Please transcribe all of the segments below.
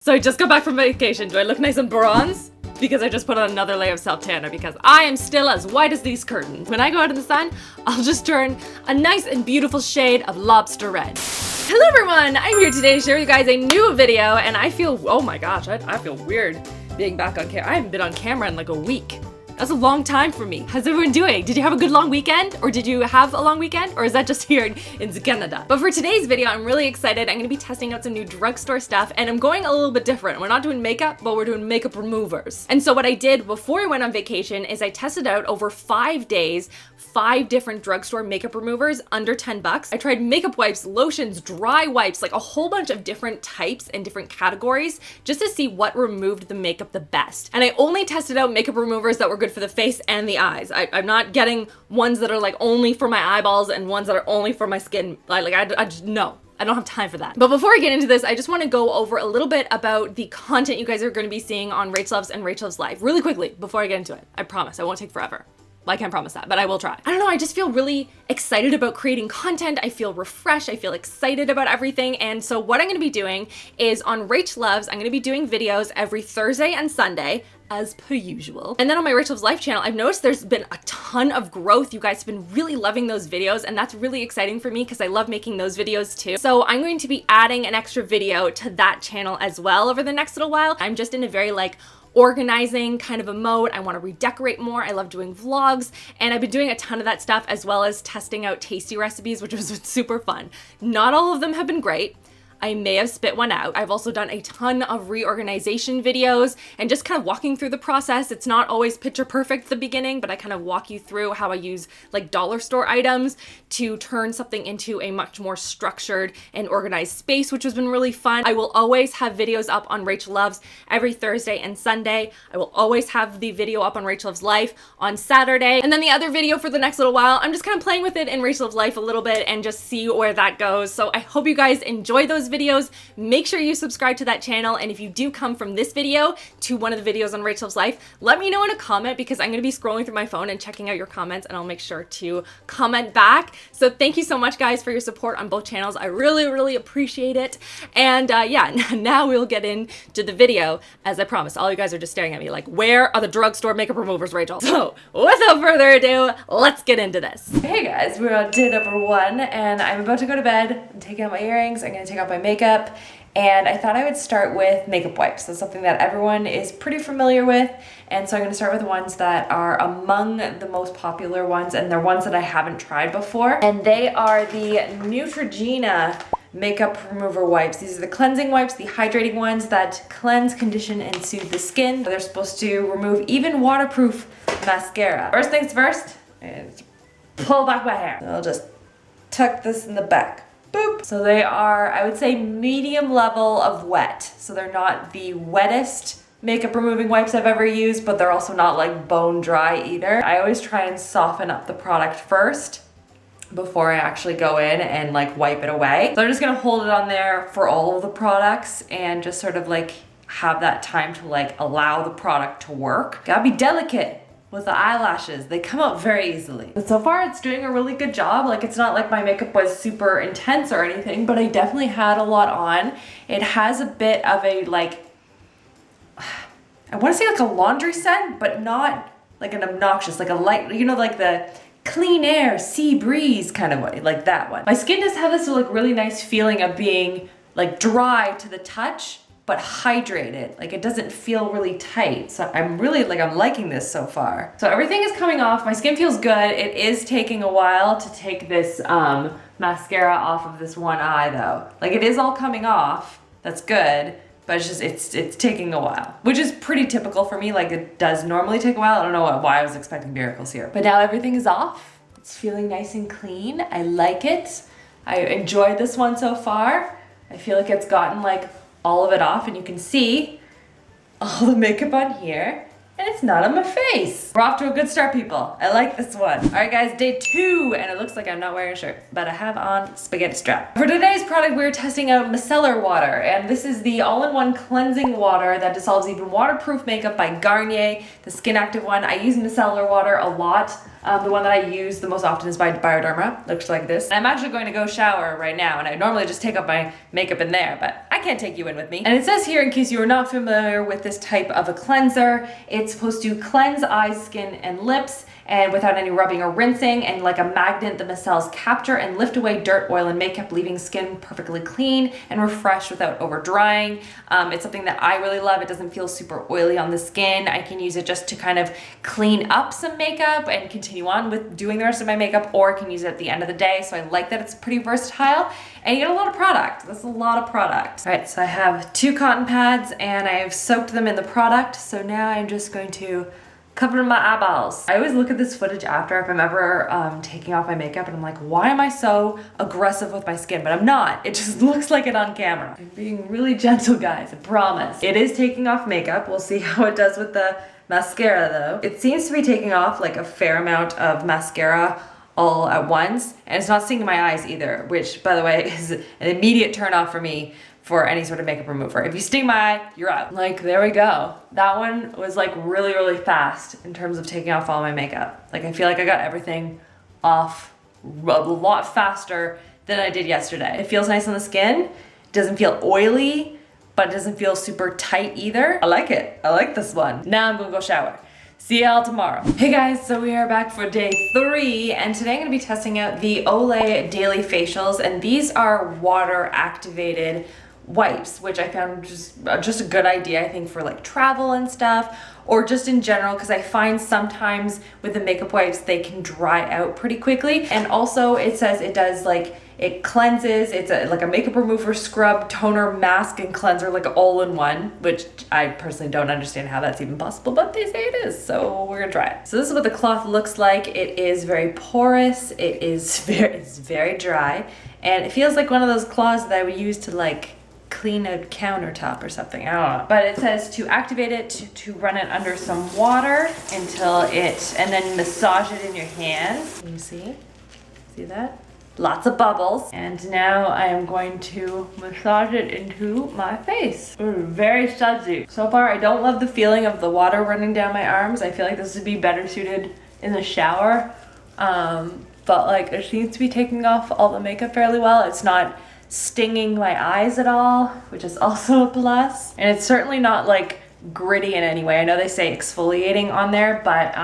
So I just got back from vacation. Do I look nice and bronze? Because I just put on another layer of self-tanner because I am still as white as these curtains. When I go out in the sun, I'll just turn a nice and beautiful shade of lobster red. Hello everyone, I'm here today to share with you guys a new video and I feel, oh my gosh, I feel weird being back on camera. I haven't been on camera in like a week. That's a long time for me. How's everyone doing? Did you have a good long weekend? Or did you have a long weekend? Or is that just here in Canada? But for today's video, I'm really excited. I'm gonna be testing out some new drugstore stuff and I'm going a little bit different. We're not doing makeup, but we're doing makeup removers. And so what I did before I went on vacation is I tested out over 5 days, 5 different drugstore makeup removers under 10 bucks. I tried makeup wipes, lotions, dry wipes, like a whole bunch of different types and different categories just to see what removed the makeup the best. And I only tested out makeup removers that were good for the face and the eyes. I'm not getting ones that are like only for my eyeballs and ones that are only for my skin. I just, no. I don't have time for that. But before I get into this, I just want to go over a little bit about the content you guys are going to be seeing on RachhLoves and RachhLoves Live really quickly before I get into it. I promise, I won't take forever. Well, I can't promise that, but I will try. I don't know, I just feel really excited about creating content. I feel refreshed, I feel excited about everything. And so what I'm gonna be doing is on RachhLoves, I'm gonna be doing videos every Thursday and Sunday, as per usual. And then on my RachhLoves Live channel, I've noticed there's been a ton of growth. You guys have been really loving those videos, and that's really exciting for me because I love making those videos too. So I'm going to be adding an extra video to that channel as well over the next little while. I'm just in a very organizing kind of a mode. I want to redecorate more. I love doing vlogs and I've been doing a ton of that stuff as well as testing out tasty recipes, which was super fun. Not all of them have been great. I may have spit one out. I've also done a ton of reorganization videos and just kind of walking through the process. It's not always picture perfect at the beginning, but I kind of walk you through how I use like dollar store items to turn something into a much more structured and organized space, which has been really fun. I will always have videos up on RachhLoves every Thursday and Sunday. I will always have the video up on RachhLoves Live on Saturday. And then the other video for the next little while, I'm just kind of playing with it in RachhLoves Live a little bit and just see where that goes. So I hope you guys enjoy those videos. Make sure you subscribe to that channel, and if you do come from this video to one of the videos on RachhLoves Live, let me know in a comment because I'm going to be scrolling through my phone and checking out your comments, and I'll make sure to comment back. So thank you so much guys for your support on both channels. I really appreciate it. And yeah, now we'll get into the video. As I promised, all you guys are just staring at me like, where are the drugstore makeup removers, Rachel? So without further ado, let's get into this. Hey guys, we're on day number 1 and I'm about to go to bed. I'm taking out my earrings, I'm going to take out my makeup. And I thought I would start with makeup wipes. That's something that everyone is pretty familiar with. And so I'm going to start with the ones that are among the most popular ones, and they're ones that I haven't tried before. And they are the Neutrogena makeup remover wipes. These are the cleansing wipes, the hydrating ones that cleanse, condition, and soothe the skin. They're supposed to remove even waterproof mascara. First things first, is pull back my hair. I'll just tuck this in the back. Boop. So they are, I would say, medium level of wet. So they're not the wettest makeup removing wipes I've ever used, but they're also not like bone dry either. I always try and soften up the product first before I actually go in and like wipe it away. So I'm just gonna hold it on there for all of the products and just sort of like have that time to like allow the product to work. Gotta be delicate with the eyelashes. They come out very easily. But so far it's doing a really good job. Like it's not like my makeup was super intense or anything, but I definitely had a lot on. It has a bit of a like, I want to say like a laundry scent, but not like an obnoxious, like a light, you know, like the clean air, sea breeze kind of way, like that one. My skin does have this like really nice feeling of being like dry to the touch, but hydrated. Like it doesn't feel really tight. So I'm really like, I'm liking this so far. So everything is coming off. My skin feels good. It is taking a while to take this mascara off of this one eye though. Like it is all coming off. That's good. But it's just, it's taking a while, which is pretty typical for me. Like it does normally take a while. I don't know why I was expecting miracles here. But now everything is off. It's feeling nice and clean. I like it. I enjoyed this one so far. I feel like it's gotten like all of it off, and you can see all the makeup on here, and it's not on my face. We're off to a good start, people. I like this one. All right, guys, day 2, and it looks like I'm not wearing a shirt, but I have on spaghetti strap. For today's product, we're testing out micellar water, and this is the all-in-one cleansing water that dissolves even waterproof makeup by Garnier, the Skin Active one. I use micellar water a lot The one that I use the most often is by Bioderma. Looks like this. And I'm actually going to go shower right now, and I normally just take off my makeup in there, but I can't take you in with me. And it says here, in case you are not familiar with this type of a cleanser, it's supposed to cleanse eyes, skin, and lips, and without any rubbing or rinsing, and like a magnet, the micelles capture and lift away dirt, oil, and makeup, leaving skin perfectly clean and refreshed without over drying. It's something that I really love. It doesn't feel super oily on the skin. I can use it just to kind of clean up some makeup and continue on with doing the rest of my makeup, or I can use it at the end of the day. So I like that it's pretty versatile, and you get a lot of product. That's a lot of product. All right, so I have 2 cotton pads and I have soaked them in the product. So now I'm just going to cover my eyeballs. I always look at this footage after if I'm ever taking off my makeup, and I'm like, why am I so aggressive with my skin? But I'm not. It just looks like it on camera. I'm being really gentle, guys, I promise. It is taking off makeup. We'll see how it does with the mascara though. It seems to be taking off like a fair amount of mascara all at once, and it's not stinging my eyes either, which by the way is an immediate turn off for me for any sort of makeup remover. If you sting my eye, you're out. Like, there we go. That one was like really, really fast in terms of taking off all my makeup. Like, I feel like I got everything off a lot faster than I did yesterday. It feels nice on the skin. It doesn't feel oily, but it doesn't feel super tight either. I like it. I like this one. Now I'm gonna go shower. See y'all tomorrow. Hey guys, so we are back for day 3, and today I'm gonna be testing out the Olay Daily Facials, and these are water activated wipes, which I found just a good idea, I think, for like travel and stuff, or just in general, because I find sometimes with the makeup wipes they can dry out pretty quickly. And also it says it does like, it cleanses, it's like a makeup remover, scrub, toner, mask, and cleanser, like all in one, which I personally don't understand how that's even possible, but they say it is, so we're gonna try it. So this is what the cloth looks like. It is very porous, it's very dry, and it feels like one of those cloths that I would use to like clean a countertop or something, I don't know. But it says to activate it, to run it under some water until and then massage it in your hands. Can you see that? Lots of bubbles. And now I am going to massage it into my face. Very sudsy. So far, I don't love the feeling of the water running down my arms. I feel like this would be better suited in the shower. But like, it seems to be taking off all the makeup fairly well. It's not stinging my eyes at all, which is also a plus. And it's certainly not like gritty in any way. I know they say exfoliating on there, but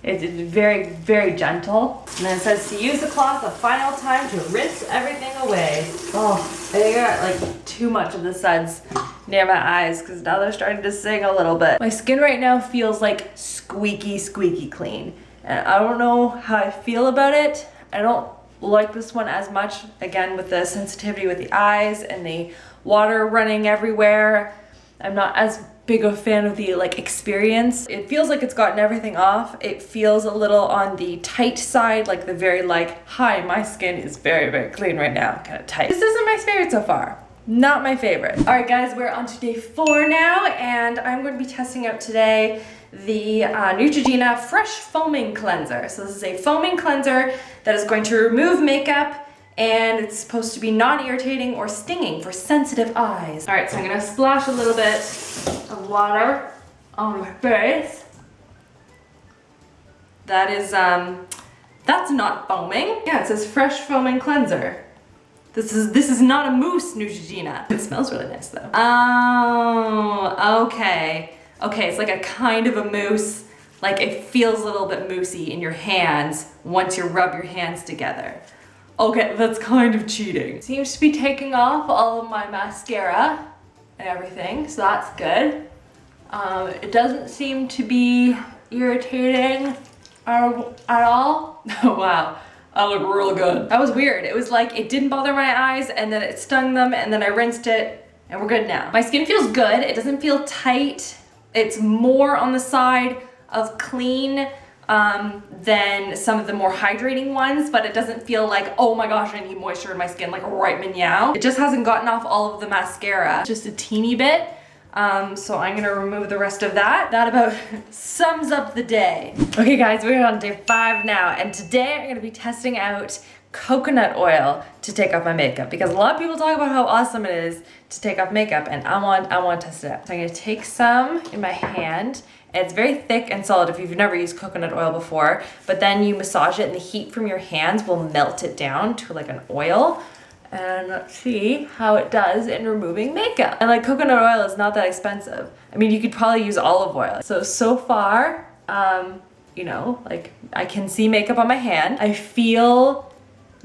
it's very, very gentle. And then it says to use the cloth a final time to rinse everything away. Oh, I think I got like too much of the suds near my eyes because now they're starting to sting a little bit. My skin right now feels like squeaky clean. And I don't know how I feel about it. I don't like this one as much, again, with the sensitivity with the eyes and the water running everywhere. I'm not as big a fan of the like experience. It feels like it's gotten everything off. It feels a little on the tight side, like the very like, hi, my skin is very, very clean right now, kind of tight. This isn't my favorite so far. Not my favorite. All right guys, we're on to day 4 now, and I'm going to be testing out today the Neutrogena Fresh Foaming Cleanser. So this is a foaming cleanser that is going to remove makeup, and it's supposed to be non-irritating or stinging for sensitive eyes. All right, so I'm gonna splash a little bit of water on my face. That is, that's not foaming. Yeah, it says Fresh Foaming Cleanser. This is not a mousse Neutrogena. It smells really nice though. Oh, okay. Okay, it's like a kind of a mousse. Like it feels a little bit moussey in your hands once you rub your hands together. Okay, that's kind of cheating. Seems to be taking off all of my mascara and everything, so that's good. It doesn't seem to be irritating at all. Oh wow, I look real good. That was weird. It was like it didn't bother my eyes, and then it stung them, and then I rinsed it, and we're good now. My skin feels good. It doesn't feel tight. It's more on the side of clean than some of the more hydrating ones, but it doesn't feel like, oh my gosh, I need moisture in my skin, like right meow. It just hasn't gotten off all of the mascara, just a teeny bit. So I'm gonna remove the rest of that. That about sums up the day. Okay guys, we're on day 5 now, and today I'm gonna be testing out coconut oil to take off my makeup, because a lot of people talk about how awesome it is to take off makeup, and I want to test it out. So I'm gonna take some in my hand, And it's very thick and solid if you've never used coconut oil before, but then you massage it and the heat from your hands will melt it down to like an oil. And let's see how it does in removing makeup. And like coconut oil is not that expensive. I mean, you could probably use olive oil. So far, you know, like I can see makeup on my hand. I feel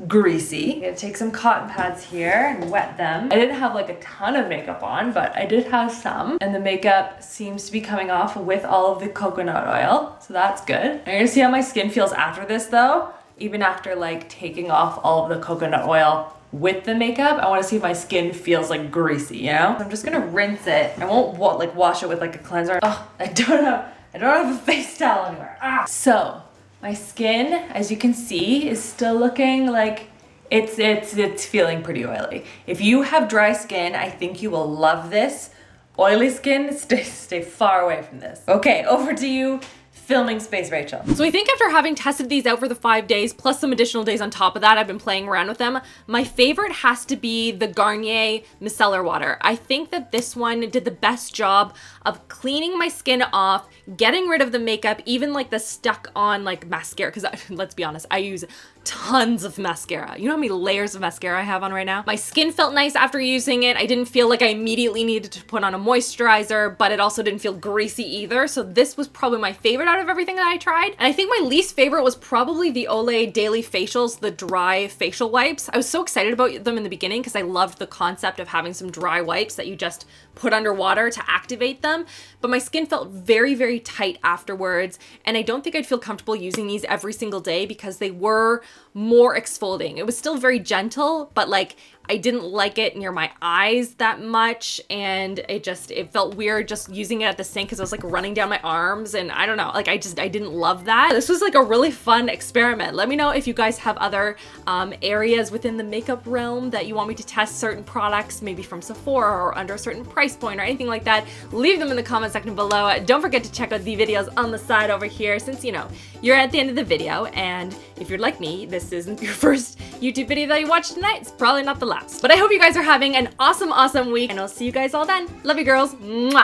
greasy. I'm gonna take some cotton pads here and wet them. I didn't have like a ton of makeup on, but I did have some. And the makeup seems to be coming off with all of the coconut oil. So that's good. I'm gonna see how my skin feels after this though. Even after like taking off all of the coconut oil with the makeup, I want to see if my skin feels like greasy, you know? So I'm just gonna rinse it. I won't like wash it with like a cleanser. Oh, I don't have a face towel anywhere. Ah. So my skin, as you can see, is still looking like it's feeling pretty oily. If you have dry skin, I think you will love this. Oily skin, stay far away from this. Okay, over to you. Filming space, Rachel. So I think after having tested these out for the 5 days, plus some additional days on top of that, I've been playing around with them. My favorite has to be the Garnier Micellar Water. I think that this one did the best job of cleaning my skin off, getting rid of the makeup, even like the stuck on like mascara, because let's be honest, I use tons of mascara. You know how many layers of mascara I have on right now? My skin felt nice after using it. I didn't feel like I immediately needed to put on a moisturizer, but it also didn't feel greasy either. So this was probably my favorite out of everything that I tried. And I think my least favorite was probably the Olay Daily Facials, the dry facial wipes. I was so excited about them in the beginning because I loved the concept of having some dry wipes that you just put under water to activate them. But my skin felt very, very tight afterwards. And I don't think I'd feel comfortable using these every single day because they were more exfoliating. It was still very gentle, but like I didn't like it near my eyes that much, and it felt weird just using it at the sink because it was like running down my arms, and I don't know, like I didn't love that. This was like a really fun experiment. Let me know if you guys have other areas within the makeup realm that you want me to test certain products, maybe from Sephora or under a certain price point or anything like that. Leave them in the comment section below. Don't forget to check out the videos on the side over here since, you know, you're at the end of the video, and if you're like me, this isn't your first YouTube video that you watch tonight. It's probably not the last. But I hope you guys are having an awesome, awesome week, and I'll see you guys all then. Love you girls. Mwah!